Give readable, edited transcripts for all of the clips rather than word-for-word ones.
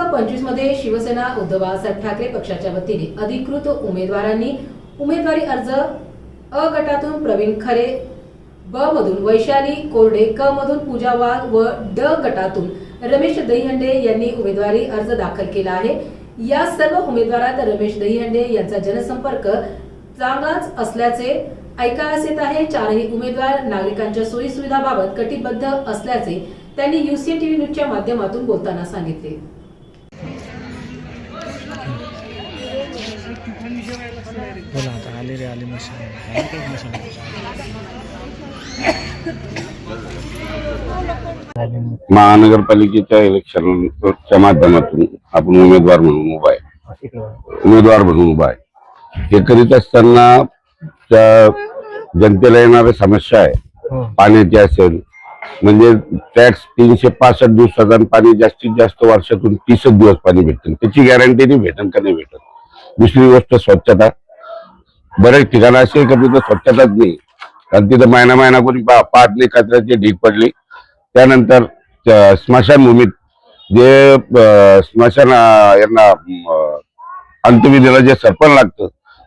2025 मध्ये शिवसेना उद्धव बाळासाहेब ठाकरे पक्षाच्या वतीने अधिकृत उमेदवारांनी उमेदवारी अर्ज अ गटातून प्रवीण खरे, ब मधून वैशाली कोरडे, क मधून पूजा वाघ व ड गटातून रमेश दहीहंडे यांनी उमेदवारी अर्ज दाखल केला आहे। या सर्व उमेदवारात रमेश दहीहंडे यांचा जनसंपर्क चांगलाच असल्याचे ऐकायला येत आहे। चारही उमेदवार नागरिकांच्या सोयी सुविधांबाबत कटिबद्ध असल्याचे त्यांनी यूसीएन टीव्ही न्यूजच्या माध्यमातून बोलताना सांगितले। महानगरपालिकेच्या इलेक्शनच्या माध्यमातून आपण उमेदवार म्हणून उभा आहे। हे करीत असताना त्या जनतेला येणाऱ्या समस्या आहे, पाण्याची असेल, म्हणजे टॅक्स 365 दिवसात आणि पाणी जास्तीत जास्त वर्षातून 30 दिवस पाणी भेटतं, त्याची गॅरंटी नाही भेटत का नाही भेटत। दुसरी गोष्ट स्वच्छता, बरेच ठिकाणं असे का तिथं स्वच्छताच नाही, कारण तिथं महिना कोणी पाहत नाही, कचऱ्याची ढीग पडली। त्यानंतर स्मशानभूमीत जे स्मशान यांना अंत्यविधीला जे सरपण लागतं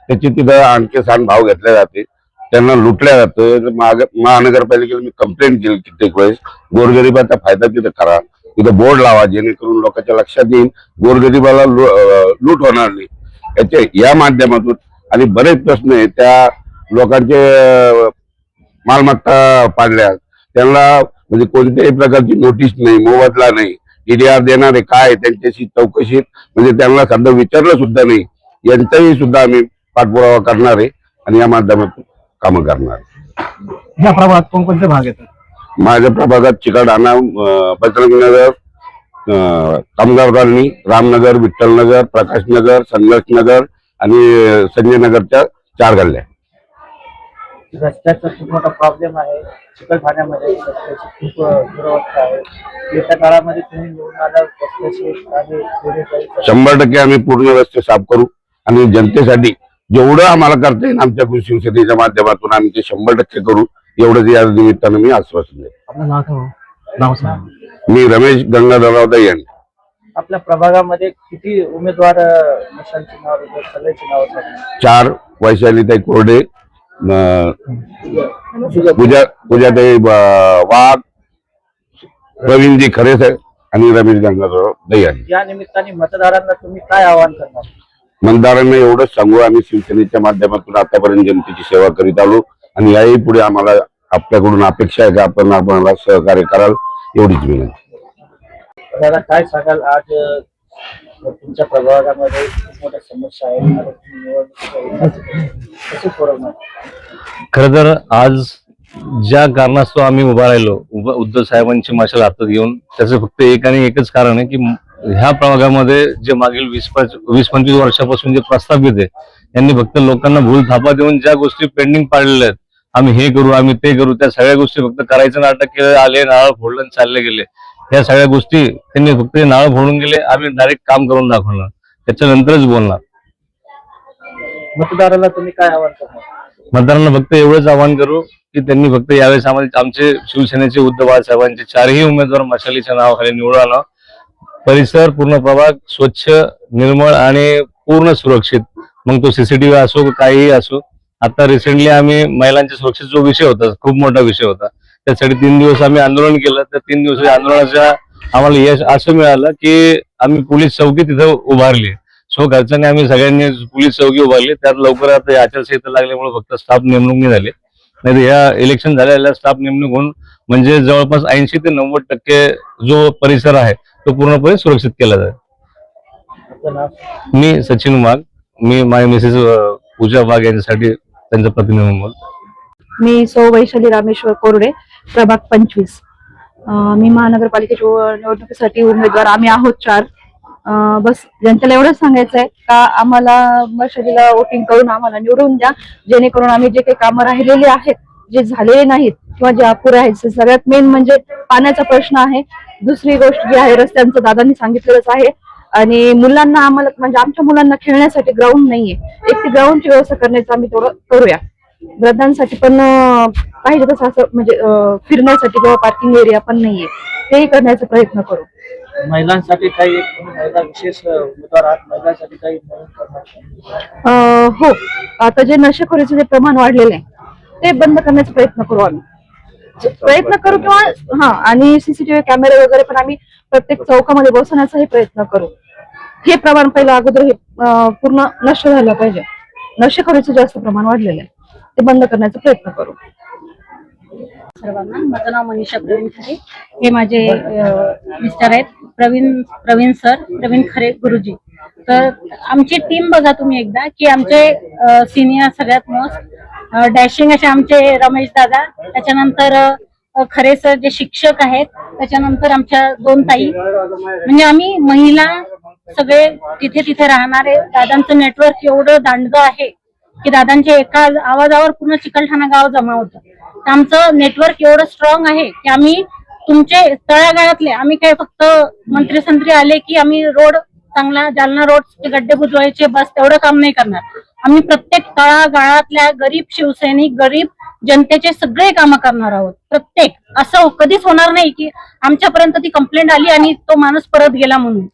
त्याची तिथं आणखी सान भाव घेतले जाते, त्यांना लुटल्या जातं। महानगरपालिकेला मी कंप्लेंट केली कित्येक वेळेस, गोरगरिबाचा फायदा तिथं करा, तिथं बोर्ड लावा जेणेकरून लोकांच्या लक्षात येईल गोरगरिबाला लूट होणार नाही। या माध्यमातून आणि बरेच प्रश्न आहे, त्या लोकांचे मालमत्ता पाडल्या, त्यांना म्हणजे कोणत्याही प्रकारची नोटीस नाही, मोबदला नाही, ईडीआर देणारे काय त्यांच्याशी चौकशी म्हणजे त्यांना सध्या विचारलं सुद्धा नाही, यांचाही सुद्धा आम्ही पाठपुरावा करणार आहे आणि या माध्यमातून कामं करणार आहे। या प्रभागात कोणकोणते भाग येतात? माझ्या प्रभागात चिकाडाणा, बजरंगनगर, कामगार कॉलनी, रामनगर, विठ्ठलनगर, प्रकाशनगर, संघर्षनगर आणि संजय नगरच्या 4 गल्ल्या। रस्त्याचा खूप मोठा प्रॉब्लेम आहे, चिकलठाण्यामध्ये रस्त्याची खूप दुरवस्था आहे। येत्या काळामध्ये तुम्ही निवडून आल्यावर रस्त्याची 100% आम्ही पूर्ण रस्ते साफ करू आणि जनतेसाठी जेवढं आम्हाला करता येईल आमच्या शिवसेनेच्या माध्यमातून आम्ही ते 100% करू, एवढंच या निमित्तानं मी आश्वासन देतो। आपलं नाव सांगा। मी रमेश गंगाधरराव दहीहंडे। आपल्या प्रभागामध्ये किती उमेदवार सगळ्यांची नाव 4 वैशालीताई कोरडे, पूजाताई वाघ, प्रवीणजी खरे आणि रमेश गंगाधरराव दहीहंडे। या निमित्ताने मतदारांना तुम्ही काय आवाहन करणार? मतदारांना एवढंच सांगू, आम्ही शिवसेनेच्या माध्यमातून आतापर्यंत जनतेची सेवा करीत आलो आणि याही पुढे आम्हाला आपल्याकडून अपेक्षा आहे की आपण आम्हाला सहकार्य कराल, एवढीच विनंती। दादा काय सांगाल, आज तुमच्या प्रभागामध्ये खूप मोठ्या समस्या आहेत, कसे सोडवणार? खरं तर आज ज्या कारणास्तव आम्ही उभा राहिलो उद्धव साहेबांची मशाल हातात घेऊन, त्याचं फक्त एक आणि एकच कारण आहे की ह्या प्रभागामध्ये जे मागील 20-25 वर्षापासून जे प्रस्थापित आहे यांनी फक्त लोकांना भूल थापा देऊन ज्या गोष्टी पेंडिंग पाडलेल्या आहेत, आम्ही हे करू आम्ही ते करू, त्या सगळ्या गोष्टी फक्त करायचं नाटक केलं, आले नारळ फोडलं चालले गेले। या सगळ्या गोष्टी त्यांनी फक्त नारळ फोडून गेले, आम्ही डायरेक्ट काम करून दाखवणार, त्याच्यानंतरच बोलणार। मतदाराला तुम्ही काय आवाहन करणार? मतदारांना फक्त एवढंच आवाहन करू की त्यांनी फक्त यावेळेस आमचे शिवसेनेचे उद्धव बाळासाहेबांचे 4ही उमेदवार मशालीच्या नावाखाली निवडून आणा। परिसर पूर्ण प्रभाग स्वच्छ, निर्मळ आणि पूर्ण सुरक्षित, मग तो सीसीटीव्ही असो काहीही असो। आता रिसेंटली आम्ही महिलांच्या सुरक्षेचा जो विषय होता, खूप मोठा विषय होता, त्यासाठी 3 दिवस आम्ही आंदोलन केलं। त्या 3 दिवसाच्या आंदोलनाच्या आम्हाला यश असं मिळालं की आम्ही पोलीस चौकी तिथं उभारली, घरच्यांनी आम्ही सगळ्यांनी पोलीस चौकी उभारली। त्यात लवकर आता आचारसंहिता लागल्यामुळे फक्त स्टाफ नेमणूक नाही झाली, नाही तर या इलेक्शन झालेल्या स्टाफ नेमणूक होऊन म्हणजे जवळपास 80 ते 90% जो परिसर आहे तो पूर्णपणे सुरक्षित केला जाईल। मी सचिन वाघ, मी माझ्या मिसेस पूजा वाघ यांच्यासाठी त्यांचा प्रतिनिधी म्हणून बोलतो। मी सौ वैशाली रामेश्वर कोरडे, प्रभाग 25। मी महानगरपालिकेच्या निवडणुकीसाठी उमेदवार आम्ही आहोत 4। बस जनतेला एवढंच सांगायचं आहे का आम्हाला मशालीला वोटिंग करून आम्हाला निवडून द्या, जेणेकरून आम्ही जे काही कामं राहिलेले आहेत, जे झालेले नाहीत किंवा जे अपुरे आहेत, सगळ्यात मेन म्हणजे पाण्याचा प्रश्न आहे। दुसरी गोष्ट जी आहे रस्त्यांचं दादांनी सांगितलेलंच आहे, आणि मुलांना आम्हाला म्हणजे आमच्या मुलांना खेळण्यासाठी ग्राउंड नाहीये, एक ती ग्राउंडची व्यवस्था करण्याचं आम्ही थोडं करूया। वृद्धांसाठी पण पाहिजे तसं असं म्हणजे फिरण्यासाठी किंवा पार्किंग एरिया पण नाहीये, तेही करण्याचा प्रयत्न करू. महिलांसाठी काही एक महिला विशेष उमेदवार आहात, महिलांसाठी काही नवीन करणार? हो, आता जे नशेखोरीचं जे प्रमाण वाढलेलं आहे ते बंद करण्याचा प्रयत्न करू आम्ही. प्रयत्न करू किंवा आणि सीसीटीव्ही कॅमेरे वगैरे पण आम्ही प्रत्येक चौकामध्ये बसवण्याचाही प्रयत्न करू. हे प्रमाण पहिलं अगोदर हे पूर्ण नष्ट झालं पाहिजे. नशेखोरीचं जास्त प्रमाण वाढलेलं आहे, ते बंद करण्याचा प्रयत्न करू. सर्वांना, माझं नाव मनीषा प्रवीण खरे. हे माझे मिस्टर आहेत, प्रवीण खरे गुरुजी. तर आमची टीम बघा तुम्ही एकदा, की आमचे सिनियर सगळ्यात मोस्ट डॅशिंग असे आमचे रमेश दादा, त्याच्यानंतर खरे सर जे शिक्षक आहेत, त्याच्यानंतर आमच्या 2 ताई, म्हणजे आम्ही महिला सगळे तिथे राहणारे. दादांचं नेटवर्क एवढं दांडगं आहे की दादांच्या एका आवाजावर पूर्ण चिकलठाणा गाव जमा होतं. आमचं नेटवर्क एवढं स्ट्रॉंग आहे की आम्ही तुमचे तळागाळातले, आम्ही काय फक्त मंत्री आले की आम्ही रोड चांगला, जालना रोड गड्डे बुजवायचे बस तेवढं काम नाही करणार. आम्ही प्रत्येक तळागाळातल्या गरीब शिवसैनिक, गरीब जनतेचे सगळे कामं करणार आहोत. प्रत्येक, असं कधीच होणार नाही की आमच्यापर्यंत ती कंप्लेंट आली आणि तो माणूस परत गेला म्हणून.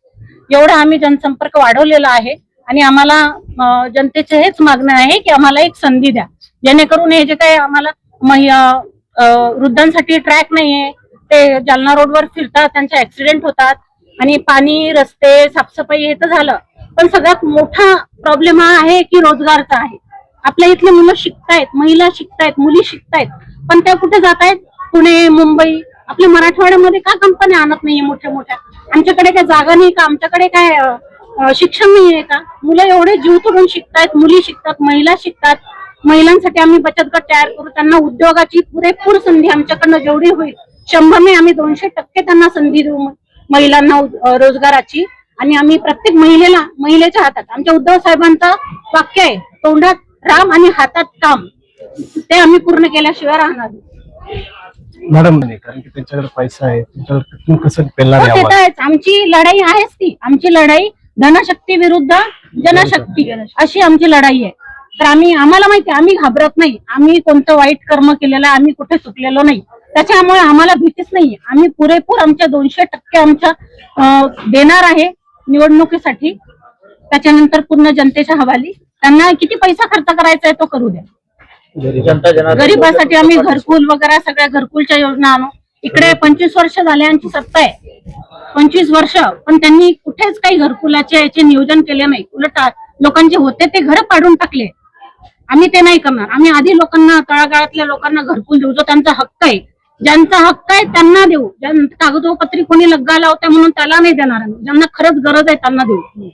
एवढा आम्ही जनसंपर्क वाढवलेला आहे आणि आम्हाला जनतेचे हेच मागणं आहे की आम्हाला एक संधी द्या, जेणेकरून हे जे काही आम्हाला वृद्धांसाठी ट्रॅक नाहीये, ते जालना रोडवर फिरतात, त्यांचे ऍक्सिडेंट होतात, आणि पाणी, रस्ते, साफसफाई हे तर झालं, पण सगळ्यात मोठा प्रॉब्लेम हा आहे की रोजगारचा आहे. आपल्या इथले मुलं शिकतायत, महिला शिकतायत, मुली शिकतायत, पण त्या कुठे जात आहेत? पुणे, मुंबई. आपल्या मराठवाड्यामध्ये का कंपन्या आणत नाहीये मोठ्या मोठ्या? आमच्याकडे काय जागा नाही का? आमच्याकडे काय शिक्षण नाहीये का? मुलं एवढे जीव तोडून शिकतायत, मुली शिकतात, महिला शिकतात. महिलांसाठी आम्ही बचत गट तयार करू, त्यांना उद्योगाची पुरेपूर संधी आमच्याकडनं जेवढी होईल 100 ने आम्ही 200% त्यांना संधी देऊ महिलांना रोजगाराची. आणि आम्ही प्रत्येक महिलेच्या हातात, आमच्या उद्धव साहेबांचं वाक्य आहे, तोंडात राम आणि हातात काम, ते आम्ही पूर्ण केल्याशिवाय राहणार नाही. मॅडम, कारण की त्यांच्याकडे पैसा आहे, तुमच्याकडे कसं पेलणार आहे? ते तर आहेच. आमची लढाई आहेच ती. आमची लढाई धनशक्ती विरुद्ध जनशक्ती अशी आमची लढाई आहे. तर आम्हाला माहिती आहे, आम्ही घाबरत नाही. आम्ही कोणतं वाईट कर्म केलेलं, आम्ही कुठे चुकलेलो नाही, त्याच्यामुळे आम्हाला भीतीच नाहीये. आम्ही पुरेपूर आमच्या 200% आमच्या देणार आहे निवडणुकीसाठी. त्याच्यानंतर पूर्ण जनतेच्या हवाली, त्यांना किती पैसा खर्च करायचा आहे तो करू द्या. गरीबासाठी आम्ही घरकुल वगैरे सगळ्या घरकुलच्या योजना आणू. इकडे 25 वर्ष झाले आमची सत्ता आहे, 25 वर्ष, पण त्यांनी कुठेच काही घरकुलाचे याचे नियोजन केले नाही. उलट लोकांचे होते ते घर पाडून टाकले. आम्ही ते नाही करणार. आम्ही आधी लोकांना, तळागाळातल्या लोकांना घरकुल देऊ, जो त्यांचा हक्क आहे. ज्यांचा हक्क आहे त्यांना देऊ. कागदोपत्री कोणी लग्गा लावते म्हणून त्याला नाही देणार. ज्यांना खरंच गरज आहे त्यांना देऊ.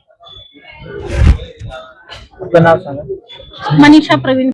आपलं नाव सांगा. मनीषा प्रवीण